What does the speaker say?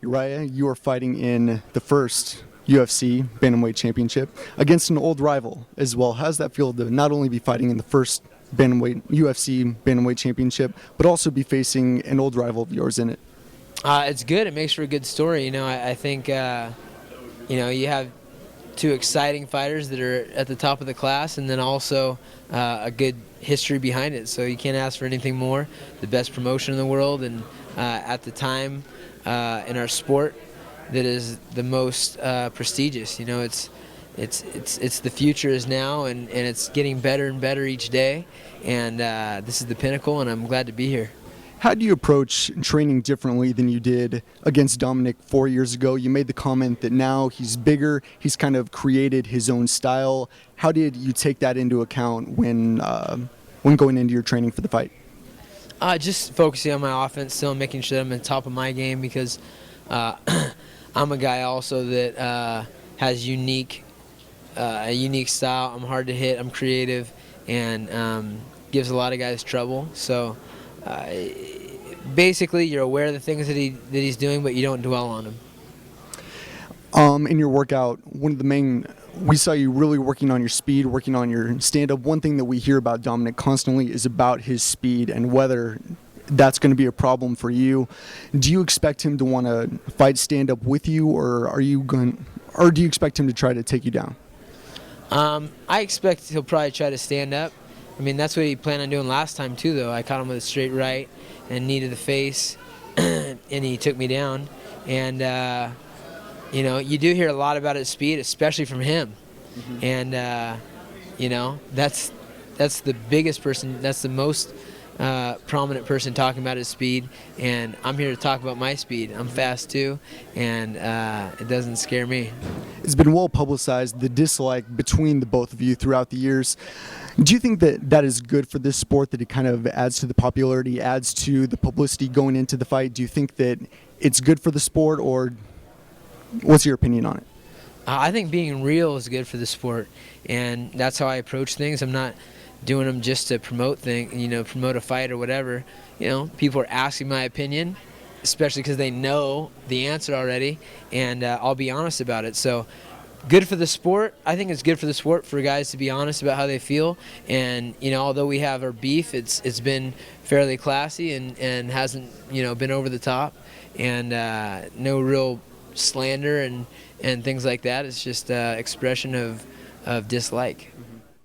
Urijah, you are fighting in the first UFC Bantamweight Championship against an old rival as well. How does that feel to not only be fighting in the first UFC Bantamweight Championship, but also be facing an old rival of yours in it? It's good. It makes for a good story. I think you have two exciting fighters that are at the top of the class, and then also a good history behind it. So you can't ask for anything more. The best promotion in the world, and at the time in our sport, that is the most prestigious. It's the future is now, and it's getting better and better each day. And this is the pinnacle, and I'm glad to be here. How do you approach training differently than you did against Dominick 4 years ago? You made the comment that now he's bigger, he's kind of created his own style. How did you take that into account when going into your training for the fight? Just focusing on my offense, still making sure that I'm on top of my game, because I'm a guy also that has a unique style. I'm hard to hit, I'm creative, and gives a lot of guys trouble. So basically, you're aware of the things that he's doing, but you don't dwell on them. In your workout, we saw you really working on your speed, working on your stand-up. One thing that we hear about Dominick constantly is about his speed and whether that's going to be a problem for you. Do you expect him to want to fight stand-up with you, or do you expect him to try to take you down? I expect he'll probably try to stand up. I mean, that's what he planned on doing last time too, though. I caught him with a straight right and knee to the face, and he took me down. And you do hear a lot about his speed, especially from him. Mm-hmm. And that's the biggest person. That's the most prominent person talking about his speed. And I'm here to talk about my speed. I'm fast too, and it doesn't scare me. It's been well publicized, the dislike between the both of you throughout the years. Do you think that is good for this sport, that it kind of adds to the popularity, adds to the publicity going into the fight? Do you think that it's good for the sport, or what's your opinion on it? I think being real is good for the sport, and that's how I approach things. I'm not doing them just to promote a fight or whatever. People are asking my opinion, especially because they know the answer already, and I'll be honest about it. So, good for the sport. I think it's good for the sport for guys to be honest about how they feel. And although we have our beef, it's been fairly classy and hasn't been over the top, and no real slander and things like that. It's just expression of dislike. Mm-hmm.